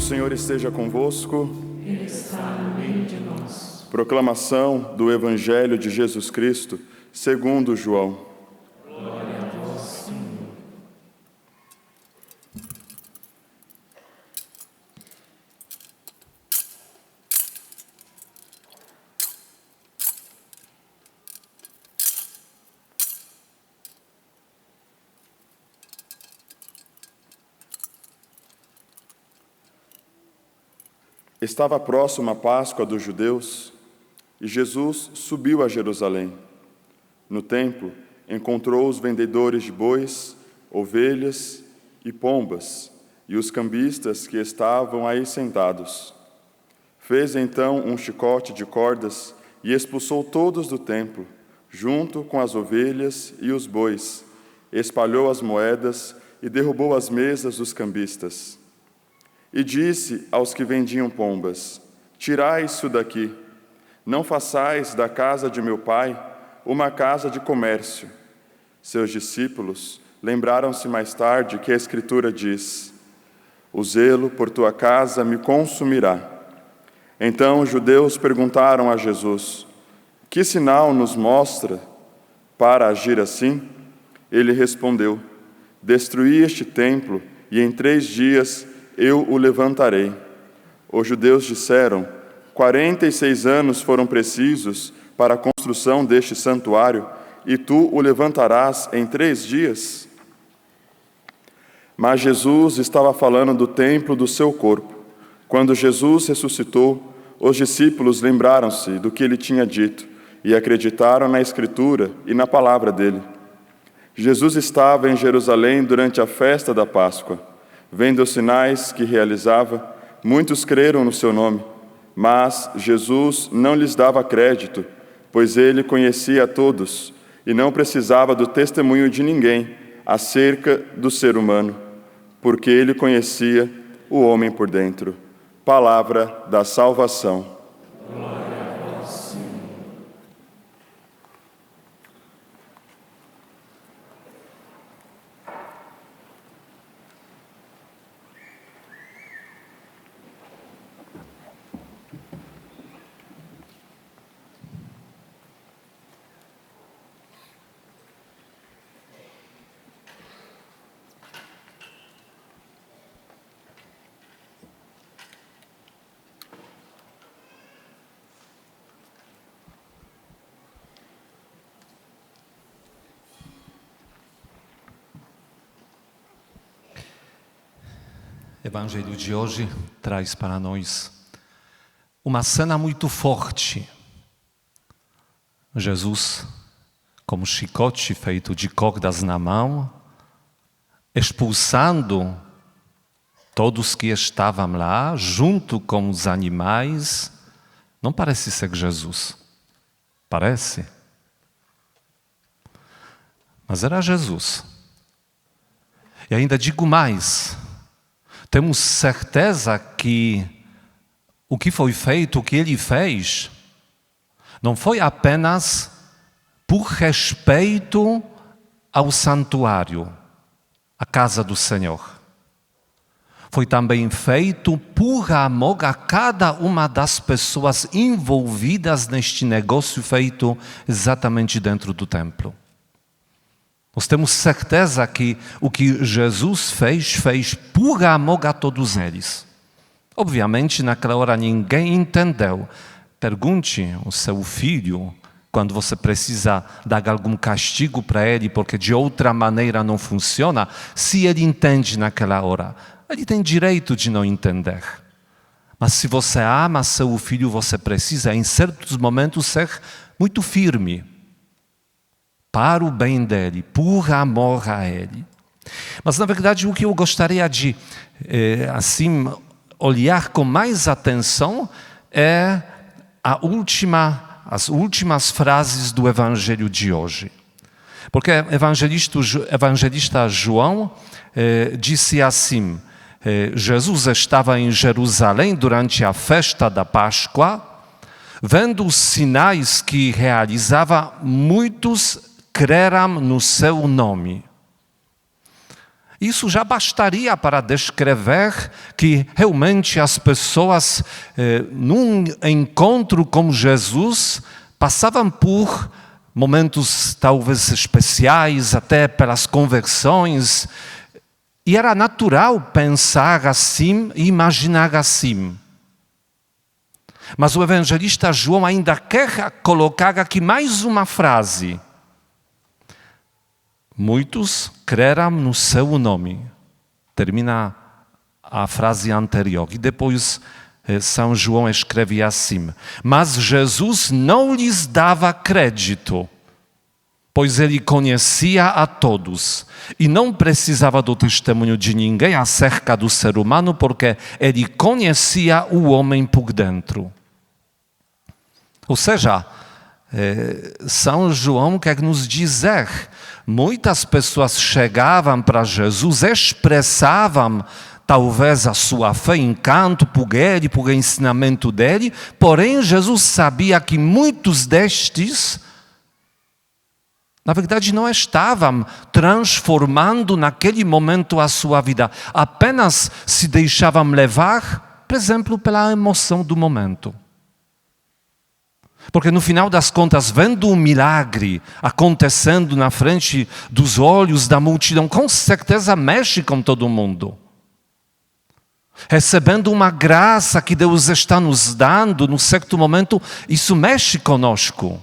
Senhor esteja convosco. Ele está no meio de nós. Proclamação do Evangelho de Jesus Cristo, segundo João. Glória a vós, Senhor. Estava próxima a Páscoa dos judeus e Jesus subiu a Jerusalém. No templo, encontrou os vendedores de bois, ovelhas e pombas e os cambistas que estavam aí sentados. Fez então um chicote de cordas e expulsou todos do templo, junto com as ovelhas e os bois. Espalhou as moedas e derrubou as mesas dos cambistas. E disse aos que vendiam pombas: tirai isso daqui, não façais da casa de meu pai uma casa de comércio. Seus discípulos lembraram-se mais tarde que a Escritura diz: o zelo por tua casa me consumirá. Então os judeus perguntaram a Jesus: que sinal nos mostra para agir assim? Ele respondeu: destruí este templo e em 3 dias eu o levantarei. Os judeus disseram: 46 anos foram precisos para a construção deste santuário, e tu o levantarás em 3 dias? Mas Jesus estava falando do templo do seu corpo. Quando Jesus ressuscitou, os discípulos lembraram-se do que ele tinha dito e acreditaram na Escritura e na palavra dele. Jesus estava em Jerusalém durante a festa da Páscoa. Vendo os sinais que realizava, muitos creram no seu nome, mas Jesus não lhes dava crédito, pois ele conhecia a todos e não precisava do testemunho de ninguém acerca do ser humano, porque ele conhecia o homem por dentro. Palavra da salvação. Glória a vós, Senhor. O Evangelho de hoje traz para nós uma cena muito forte. Jesus, com um chicote feito de cordas na mão, expulsando todos que estavam lá, junto com os animais. Não parece ser Jesus. Parece. Mas era Jesus. E ainda digo mais. Temos certeza que o que foi feito, o que ele fez, não foi apenas por respeito ao santuário, à casa do Senhor. Foi também feito por amor a cada uma das pessoas envolvidas neste negócio feito exatamente dentro do templo. Nós temos certeza que o que Jesus fez por amor a todos eles. Obviamente, naquela hora ninguém entendeu. Pergunte ao seu filho, quando você precisa dar algum castigo para ele, porque de outra maneira não funciona, se ele entende naquela hora. Ele tem direito de não entender. Mas se você ama seu filho, você precisa, em certos momentos, ser muito firme. Para o bem dele, por amor a ele. Mas, na verdade, o que eu gostaria de, olhar com mais atenção é as últimas frases do Evangelho de hoje. Porque o evangelista João disse assim: Jesus estava em Jerusalém durante a festa da Páscoa, vendo os sinais que realizava, muitos creram no seu nome. Isso já bastaria para descrever que realmente as pessoas, num encontro com Jesus, passavam por momentos talvez especiais, até pelas conversões, e era natural pensar assim e imaginar assim. Mas o evangelista João ainda quer colocar aqui mais uma frase. Muitos creram no seu nome. Termina a frase anterior. E depois São João escreve assim. Mas Jesus não lhes dava crédito, pois ele conhecia a todos e não precisava do testemunho de ninguém acerca do ser humano, porque ele conhecia o homem por dentro. Ou seja, São João quer nos dizer, muitas pessoas chegavam para Jesus, expressavam talvez a sua fé, encanto por ele, por ensinamento dele, porém Jesus sabia que muitos destes, na verdade, não estavam transformando naquele momento a sua vida, apenas se deixavam levar, por exemplo, pela emoção do momento. Porque no final das contas, vendo um milagre acontecendo na frente dos olhos da multidão, com certeza mexe com todo mundo. Recebendo uma graça que Deus está nos dando, num certo momento, isso mexe conosco.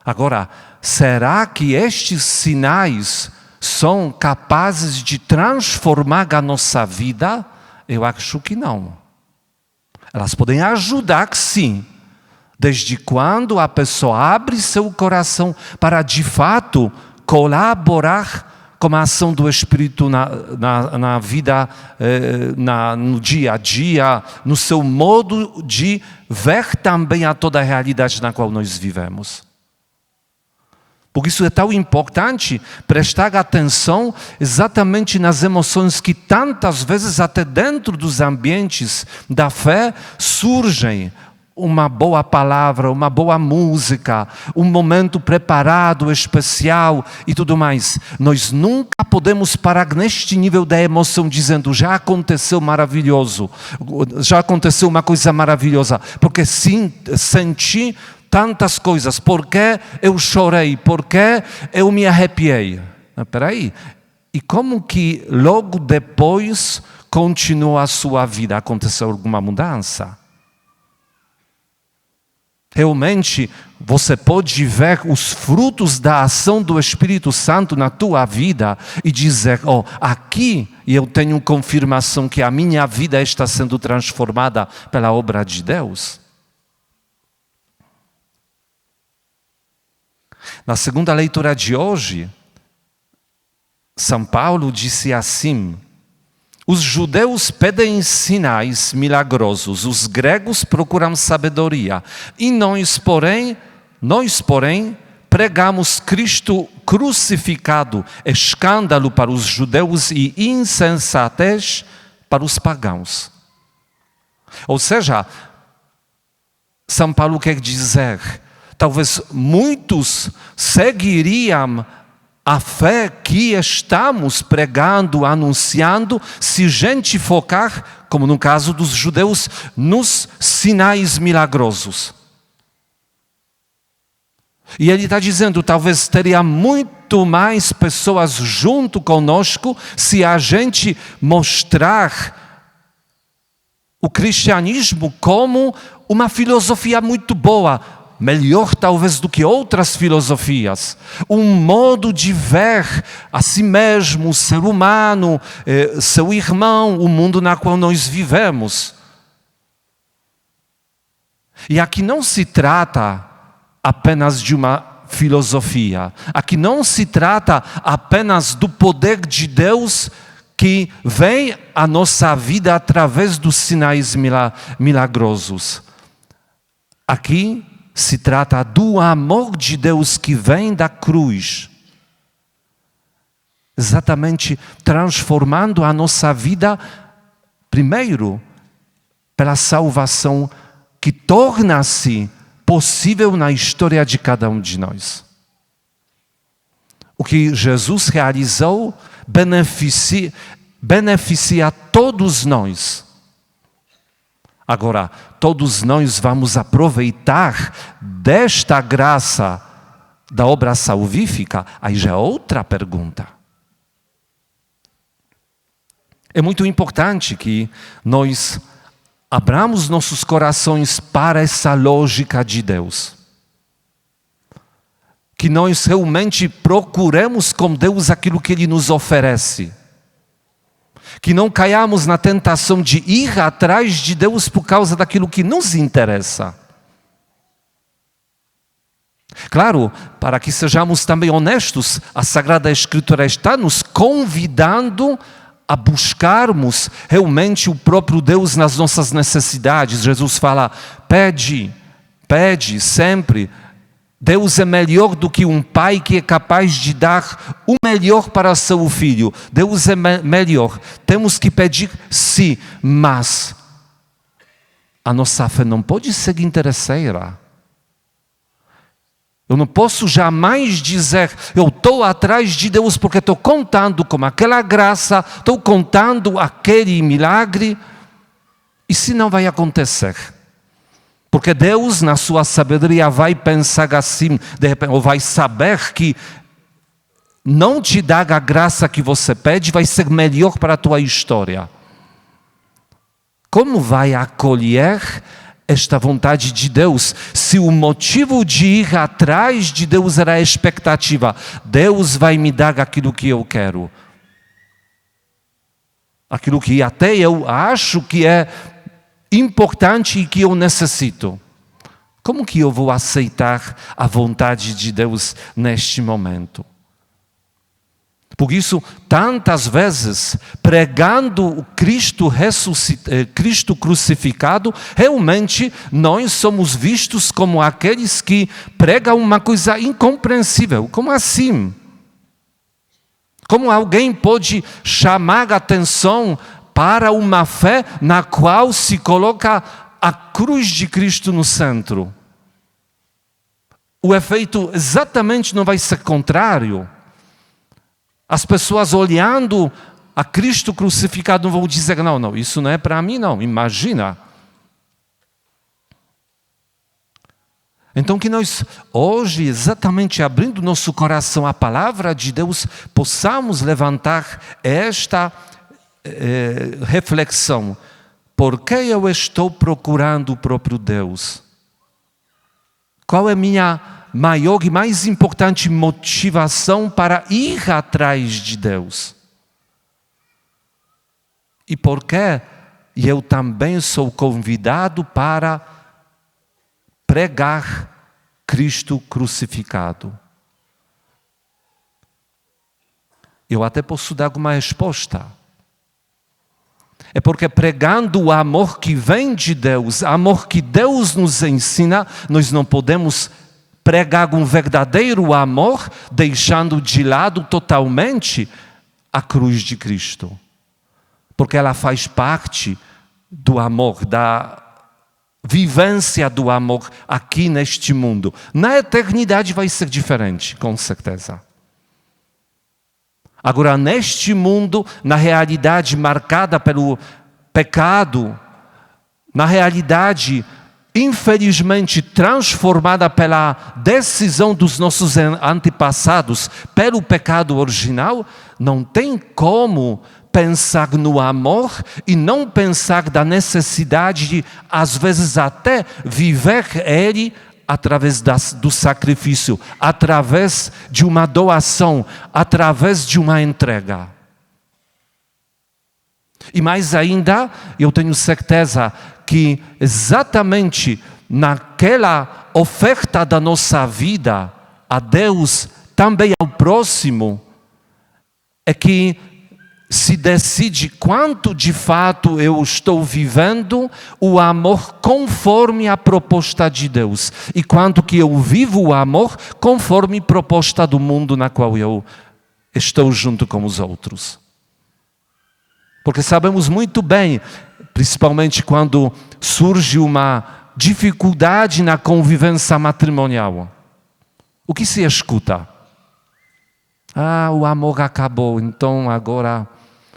Agora, será que estes sinais são capazes de transformar a nossa vida? Eu acho que não. Elas podem ajudar, sim, desde quando a pessoa abre seu coração para, de fato, colaborar com a ação do Espírito na vida, no dia a dia, no seu modo de ver também a toda a realidade na qual nós vivemos. Por isso é tão importante prestar atenção exatamente nas emoções que tantas vezes até dentro dos ambientes da fé surgem. Uma boa palavra, uma boa música, um momento preparado, especial e tudo mais. Nós nunca podemos parar neste nível da emoção dizendo já aconteceu maravilhoso, já aconteceu uma coisa maravilhosa, porque sim, senti tantas coisas, porque eu chorei, porque eu me arrepiei. Espera aí, e como que logo depois continua a sua vida? Aconteceu alguma mudança? Realmente, você pode ver os frutos da ação do Espírito Santo na tua vida e dizer, aqui eu tenho confirmação que a minha vida está sendo transformada pela obra de Deus. Na segunda leitura de hoje, São Paulo disse assim: os judeus pedem sinais milagrosos, os gregos procuram sabedoria. E nós, porém, pregamos Cristo crucificado, escândalo para os judeus e insensatez para os pagãos. Ou seja, São Paulo quer dizer, talvez muitos seguiriam a fé que estamos pregando, anunciando, se a gente focar, como no caso dos judeus, nos sinais milagrosos. E ele está dizendo, talvez teria muito mais pessoas junto conosco se a gente mostrar o cristianismo como uma filosofia muito boa, melhor talvez do que outras filosofias, um modo de ver a si mesmo, o ser humano, seu irmão, o mundo na qual nós vivemos. E aqui não se trata apenas de uma filosofia, aqui não se trata apenas do poder de Deus que vem à nossa vida através dos sinais milagrosos. Aqui se trata do amor de Deus que vem da cruz, exatamente transformando a nossa vida, primeiro, pela salvação que torna-se possível na história de cada um de nós. O que Jesus realizou beneficia todos nós. Agora, todos nós vamos aproveitar desta graça da obra salvífica? Aí já é outra pergunta. É muito importante que nós abramos nossos corações para essa lógica de Deus. Que nós realmente procuremos com Deus aquilo que Ele nos oferece. Que não caiamos na tentação de ir atrás de Deus por causa daquilo que nos interessa. Claro, para que sejamos também honestos, a Sagrada Escritura está nos convidando a buscarmos realmente o próprio Deus nas nossas necessidades. Jesus fala, pede sempre. Deus é melhor do que um pai que é capaz de dar o melhor para seu filho. Deus é melhor. Temos que pedir, sim, mas a nossa fé não pode ser interesseira. Eu não posso jamais dizer, eu estou atrás de Deus porque estou contando com aquela graça, estou contando aquele milagre, e se não vai acontecer. Porque Deus, na sua sabedoria, vai pensar assim, de repente, ou vai saber que não te dar a graça que você pede, vai ser melhor para a tua história. Como vai acolher esta vontade de Deus, se o motivo de ir atrás de Deus era a expectativa? Deus vai me dar aquilo que eu quero. Aquilo que até eu acho que é importante e que eu necessito. Como que eu vou aceitar a vontade de Deus neste momento? Por isso, tantas vezes, pregando o Cristo crucificado, realmente nós somos vistos como aqueles que pregam uma coisa incompreensível. Como assim? Como alguém pode chamar a atenção para uma fé na qual se coloca a cruz de Cristo no centro? O efeito exatamente não vai ser contrário. As pessoas olhando a Cristo crucificado não vão dizer, não, isso não é para mim, não, imagina. Então que nós hoje, exatamente abrindo nosso coração à palavra de Deus, possamos levantar esta reflexão. Por que eu estou procurando o próprio Deus? Qual é a minha maior e mais importante motivação para ir atrás de Deus? E por que eu também sou convidado para pregar Cristo crucificado? Eu até posso dar uma resposta. É porque pregando o amor que vem de Deus, amor que Deus nos ensina, nós não podemos pregar um verdadeiro amor, deixando de lado totalmente a cruz de Cristo. Porque ela faz parte do amor, da vivência do amor aqui neste mundo. Na eternidade vai ser diferente, com certeza. Agora, neste mundo, na realidade marcada pelo pecado, na realidade infelizmente transformada pela decisão dos nossos antepassados, pelo pecado original, não tem como pensar no amor e não pensar da necessidade de, às vezes, até viver ele através do sacrifício, através de uma doação, através de uma entrega. E mais ainda, eu tenho certeza que exatamente naquela oferta da nossa vida a Deus, também ao próximo, é que se decide quanto de fato eu estou vivendo o amor conforme a proposta de Deus e quanto que eu vivo o amor conforme a proposta do mundo na qual eu estou junto com os outros. Porque sabemos muito bem, principalmente quando surge uma dificuldade na convivência matrimonial, o que se escuta? O amor acabou, então agora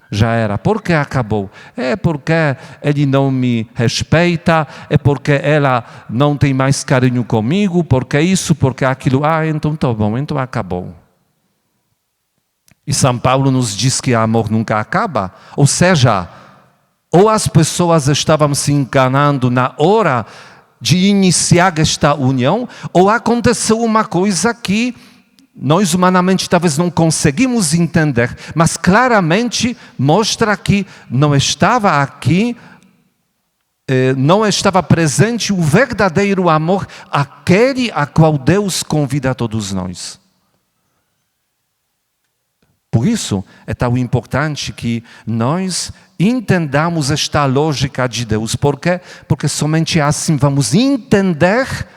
já era. Por que acabou? É porque ele não me respeita, é porque ela não tem mais carinho comigo, porque isso, porque aquilo. Então tá bom, então acabou. E São Paulo nos diz que o amor nunca acaba. Ou seja, ou as pessoas estavam se enganando na hora de iniciar esta união, ou aconteceu uma coisa que nós humanamente talvez não conseguimos entender, mas claramente mostra que não estava aqui, não estava presente o verdadeiro amor, aquele a qual Deus convida a todos nós. Por isso é tão importante que nós entendamos esta lógica de Deus. Por quê? Porque somente assim vamos entender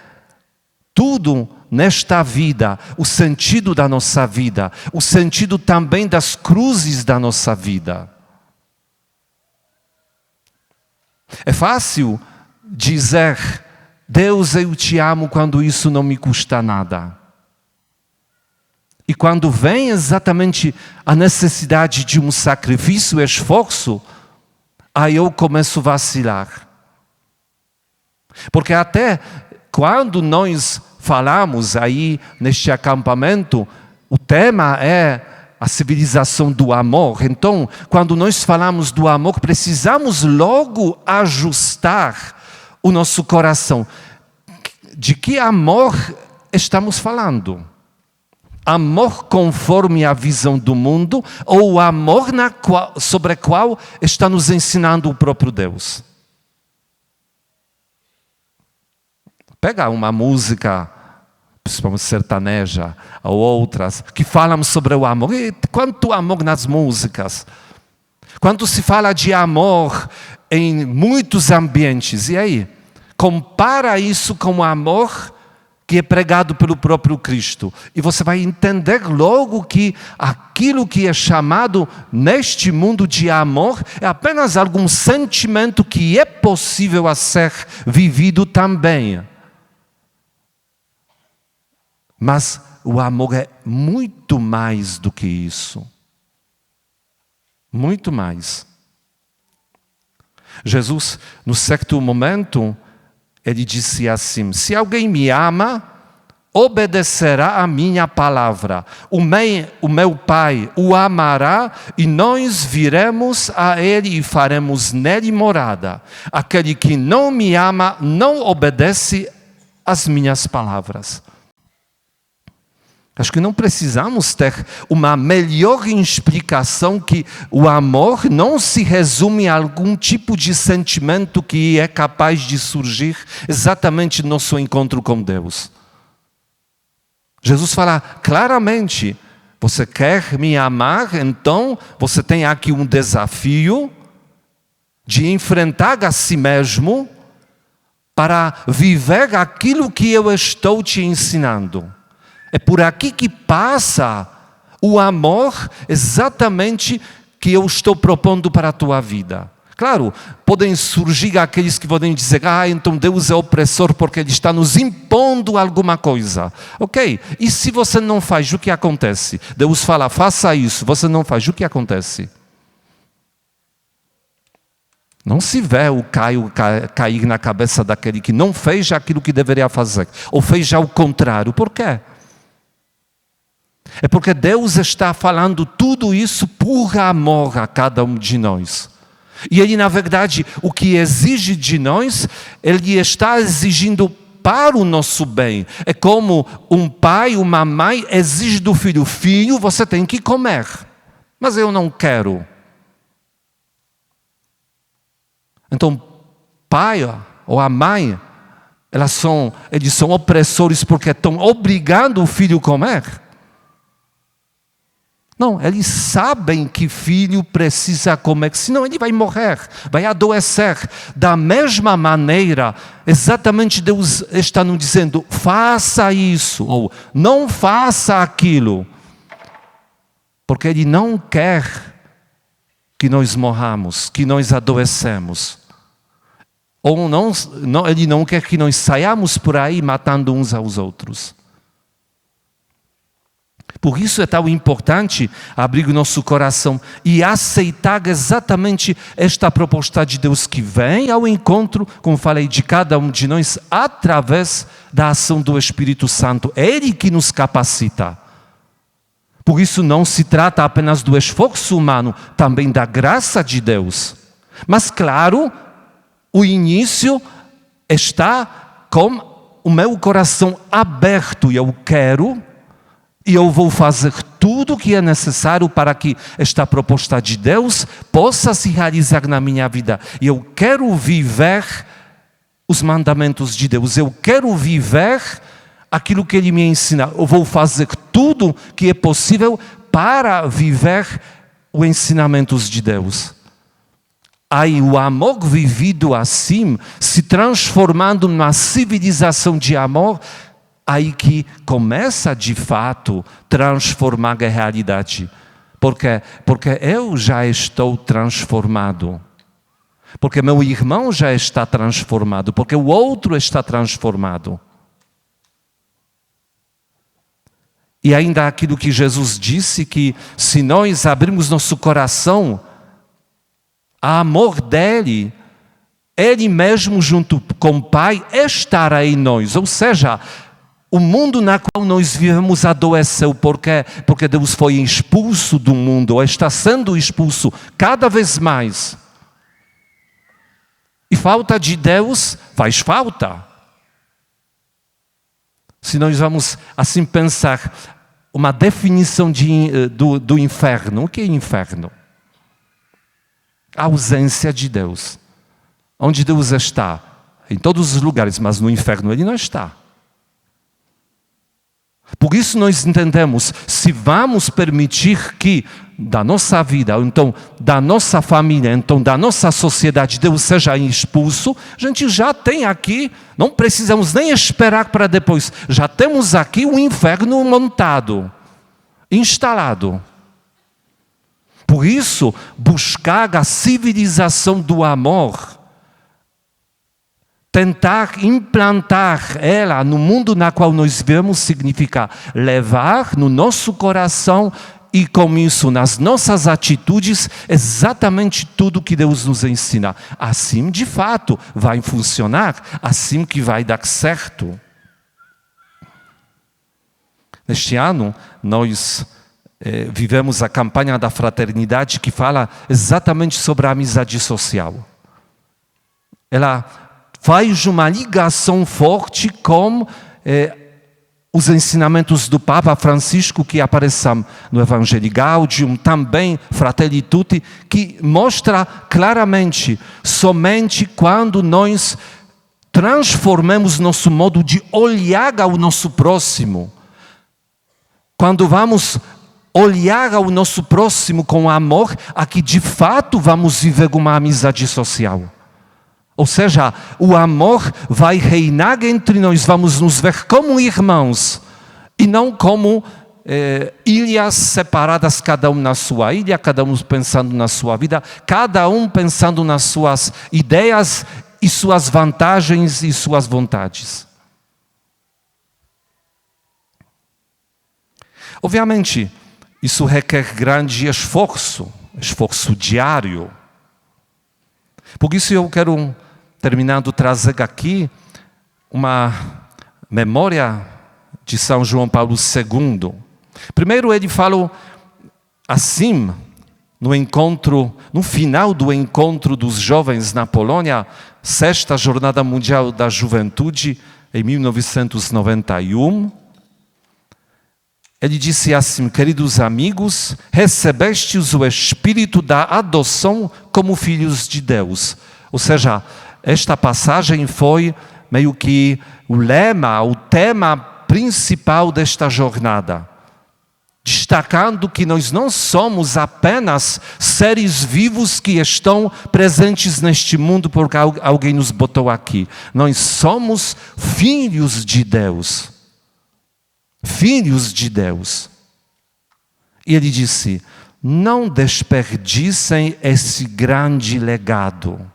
tudo nesta vida, o sentido da nossa vida, o sentido também das cruzes da nossa vida. É fácil dizer, Deus, eu te amo quando isso não me custa nada. E quando vem exatamente a necessidade de um sacrifício, esforço, aí eu começo a vacilar. Porque até quando nós falamos aí neste acampamento, o tema é a civilização do amor. Então, quando nós falamos do amor, precisamos logo ajustar o nosso coração. De que amor estamos falando? Amor conforme a visão do mundo ou o amor sobre o qual está nos ensinando o próprio Deus? Pega uma música, principalmente sertaneja, ou outras, que falam sobre o amor. E quanto amor nas músicas. Quando se fala de amor em muitos ambientes. E aí? Compara isso com o amor que é pregado pelo próprio Cristo. E você vai entender logo que aquilo que é chamado neste mundo de amor é apenas algum sentimento que é possível a ser vivido também. Mas o amor é muito mais do que isso. Muito mais. Jesus, no certo momento, ele disse assim: se alguém me ama, obedecerá a minha palavra. O meu Pai o amará e nós viremos a ele e faremos nele morada. Aquele que não me ama não obedece às minhas palavras. Acho que não precisamos ter uma melhor explicação que o amor não se resume a algum tipo de sentimento que é capaz de surgir exatamente no nosso encontro com Deus. Jesus fala claramente, você quer me amar, então você tem aqui um desafio de enfrentar a si mesmo para viver aquilo que eu estou te ensinando. É por aqui que passa o amor exatamente que eu estou propondo para a tua vida. Claro, podem surgir aqueles que podem dizer, então Deus é opressor porque Ele está nos impondo alguma coisa. Ok, e se você não faz, o que acontece? Deus fala, faça isso, você não faz, o que acontece? Não se vê o caio cair na cabeça daquele que não fez aquilo que deveria fazer, ou fez ao contrário. Por quê? É porque Deus está falando tudo isso por amor a cada um de nós. E Ele, na verdade, o que exige de nós, Ele está exigindo para o nosso bem. É como um pai, uma mãe exige do filho: filho, você tem que comer. Mas eu não quero. Então, pai ou a mãe, eles são opressores porque estão obrigando o filho a comer. Não, eles sabem que filho precisa comer, senão ele vai morrer, vai adoecer. Da mesma maneira, exatamente Deus está nos dizendo, faça isso, ou não faça aquilo. Porque Ele não quer que nós morramos, que nós adoecemos. Ou Ele não quer que nós saiamos por aí matando uns aos outros. Por isso é tão importante abrir o nosso coração e aceitar exatamente esta proposta de Deus que vem ao encontro, como falei, de cada um de nós, através da ação do Espírito Santo. É Ele que nos capacita. Por isso não se trata apenas do esforço humano, também da graça de Deus. Mas claro, o início está com o meu coração aberto e eu quero, e eu vou fazer tudo o que é necessário para que esta proposta de Deus possa se realizar na minha vida. E eu quero viver os mandamentos de Deus, eu quero viver aquilo que Ele me ensina. Eu vou fazer tudo que é possível para viver os ensinamentos de Deus. Aí o amor vivido assim, se transformando numa civilização de amor, aí que começa de fato transformar a realidade. Porque eu já estou transformado. Porque meu irmão já está transformado. Porque o outro está transformado. E ainda aquilo que Jesus disse, que se nós abrirmos nosso coração a amor dele, Ele mesmo junto com o Pai estará em nós. Ou seja, o mundo na qual nós vivemos adoeceu porque Deus foi expulso do mundo, ou está sendo expulso cada vez mais. E falta de Deus faz falta. Se nós vamos assim pensar uma definição do inferno, o que é inferno? A ausência de Deus. Onde Deus está? Em todos os lugares, mas no inferno Ele não está. Por isso nós entendemos, se vamos permitir que da nossa vida, ou então da nossa família, então da nossa sociedade, Deus seja expulso, a gente já tem aqui, não precisamos nem esperar para depois, já temos aqui o inferno montado, instalado. Por isso, buscar a civilização do amor, tentar implantar ela no mundo na qual nós vivemos, significa levar no nosso coração e com isso nas nossas atitudes exatamente tudo que Deus nos ensina. Assim, de fato, vai funcionar, assim que vai dar certo. Neste ano, nós vivemos a campanha da fraternidade que fala exatamente sobre a amizade social. Ela faz uma ligação forte com os ensinamentos do Papa Francisco que aparecem no Evangelii Gaudium, também Fratelli Tutti, que mostra claramente, somente quando nós transformamos nosso modo de olhar ao nosso próximo, quando vamos olhar ao nosso próximo com amor, aqui de fato vamos viver uma amizade social. Ou seja, o amor vai reinar entre nós, vamos nos ver como irmãos e não como ilhas separadas, cada um na sua ilha, cada um pensando na sua vida, cada um pensando nas suas ideias e suas vantagens e suas vontades. Obviamente, isso requer grande esforço diário. Por isso eu quero, terminando, trazer aqui uma memória de São João Paulo II. Primeiro ele falou assim, no final do encontro dos jovens na Polônia, 6ª Jornada Mundial da Juventude, em 1991, ele disse assim: queridos amigos, recebestes o Espírito da adoção como filhos de Deus. Ou seja, esta passagem foi meio que o lema, o tema principal desta jornada. Destacando que nós não somos apenas seres vivos que estão presentes neste mundo porque alguém nos botou aqui. Nós somos filhos de Deus. Filhos de Deus. E ele disse: não desperdicem esse grande legado.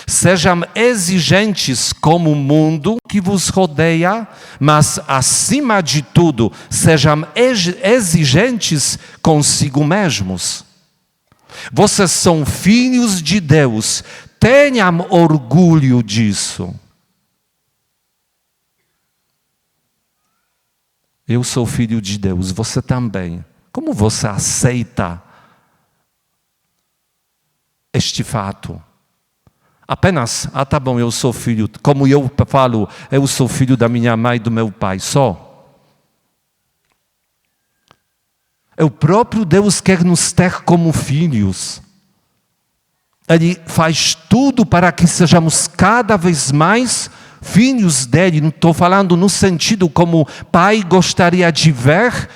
Sejam exigentes como o mundo que vos rodeia, mas, acima de tudo, sejam exigentes consigo mesmos. Vocês são filhos de Deus, tenham orgulho disso. Eu sou filho de Deus, você também. Como você aceita este fato? Apenas, tá bom, eu sou filho, como eu falo, eu sou filho da minha mãe e do meu pai, só. O próprio Deus quer nos ter como filhos. Ele faz tudo para que sejamos cada vez mais filhos dele. Não estou falando no sentido como pai gostaria de ver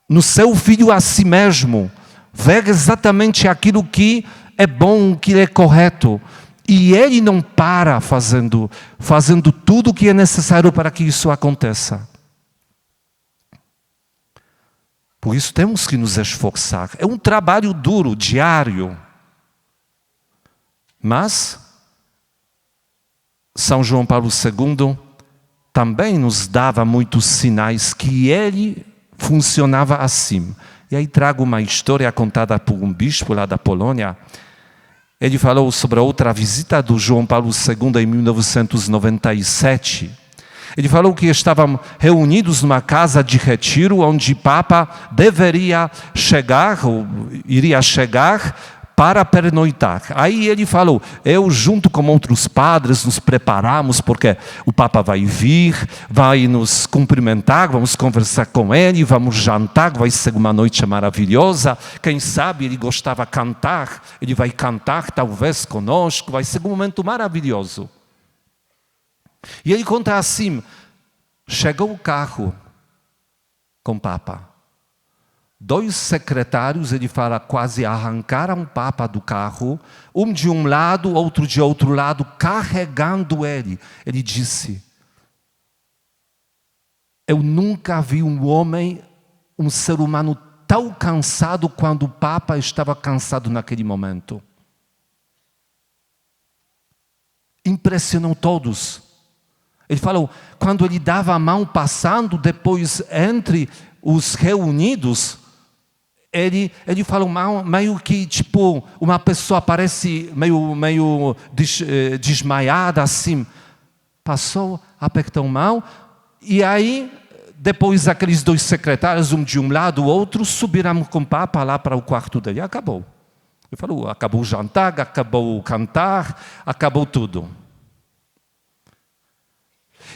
no seu filho a si mesmo. Ver exatamente aquilo que é bom, que é correto. E ele não para fazendo tudo o que é necessário para que isso aconteça. Por isso temos que nos esforçar. É um trabalho duro, diário. Mas São João Paulo II também nos dava muitos sinais que ele funcionava assim. E aí trago uma história contada por um bispo lá da Polônia. Ele falou sobre a outra visita do João Paulo II em 1997. Ele falou que estavam reunidos numa casa de retiro onde o Papa deveria chegar, ou iria chegar, para pernoitar. Aí ele falou, eu junto com outros padres nos preparamos, porque o Papa vai vir, vai nos cumprimentar, vamos conversar com ele, vamos jantar, vai ser uma noite maravilhosa. Quem sabe ele gostava de cantar, ele vai cantar talvez conosco, vai ser um momento maravilhoso. E ele conta assim, chegou o carro com o Papa. 2 secretários, ele fala, quase arrancaram o Papa do carro, um de um lado, outro de outro lado, carregando ele. Ele disse, eu nunca vi um homem, um ser humano tão cansado quando o Papa estava cansado naquele momento. Impressionou todos. Ele falou, quando ele dava a mão passando, depois entre os reunidos, ele falou meio que tipo, uma pessoa parece meio desmaiada assim. Passou, apertou a mão, e aí, depois aqueles 2 secretários, um de um lado, o outro, subiram com o Papa lá para o quarto dele. Acabou. Ele falou, acabou o jantar, acabou o cantar, acabou tudo.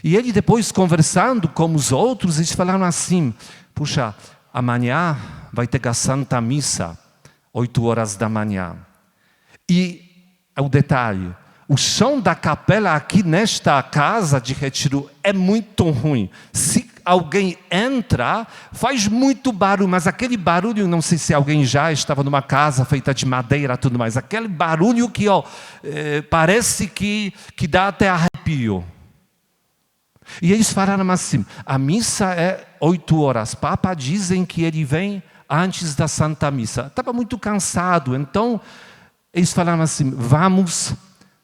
E ele depois, conversando com os outros, eles falaram assim, puxa, amanhã vai ter a Santa Missa, 8 horas da manhã. E o detalhe, o chão da capela aqui nesta casa de retiro é muito ruim. Se alguém entra, faz muito barulho, mas aquele barulho, não sei se alguém já estava numa casa feita de madeira e tudo mais, aquele barulho que parece que dá até arrepio. E eles falaram assim, a missa é 8 horas, Papa dizem que ele vem antes da Santa Missa. Estava muito cansado, então eles falaram assim, vamos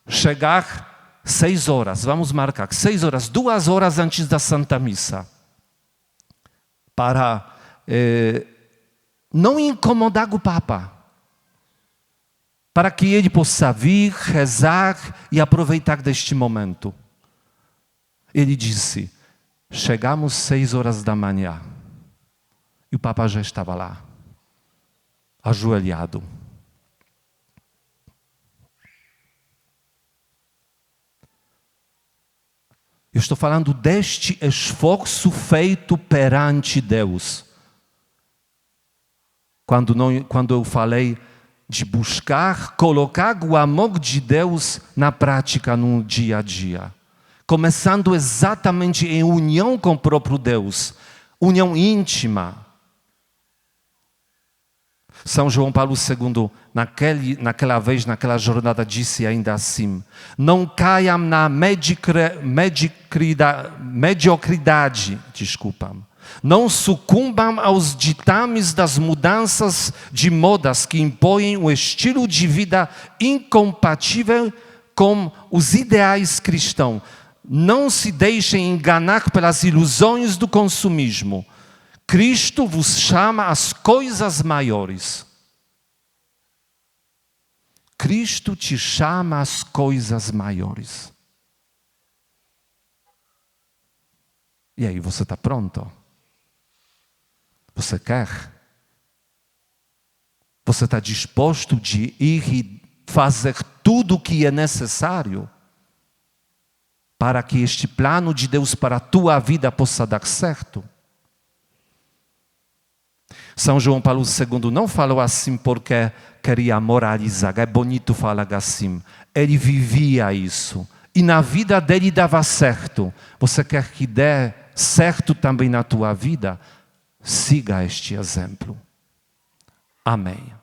chegar 6 horas, vamos marcar 6 horas, 2 horas antes da Santa Missa, para não incomodar o Papa, para que ele possa vir, rezar e aproveitar deste momento. Ele disse, chegamos 6 horas da manhã, e o Papa já estava lá, ajoelhado. Eu estou falando deste esforço feito perante Deus. Quando eu falei de buscar, colocar o amor de Deus na prática no dia a dia. Começando exatamente em união com o próprio Deus, união íntima. São João Paulo II, naquela vez, naquela jornada, disse ainda assim, não caiam na mediocridade, Não sucumbam aos ditames das mudanças de modas que impõem um estilo de vida incompatível com os ideais cristãos. Não se deixem enganar pelas ilusões do consumismo. Cristo vos chama às coisas maiores. Cristo te chama às coisas maiores. E aí, você está pronto? Você quer? Você está disposto de ir e fazer tudo o que é necessário para que este plano de Deus para a tua vida possa dar certo? São João Paulo II não falou assim porque queria moralizar. É bonito falar assim. Ele vivia isso. E na vida dele dava certo. Você quer que dê certo também na tua vida? Siga este exemplo. Amém.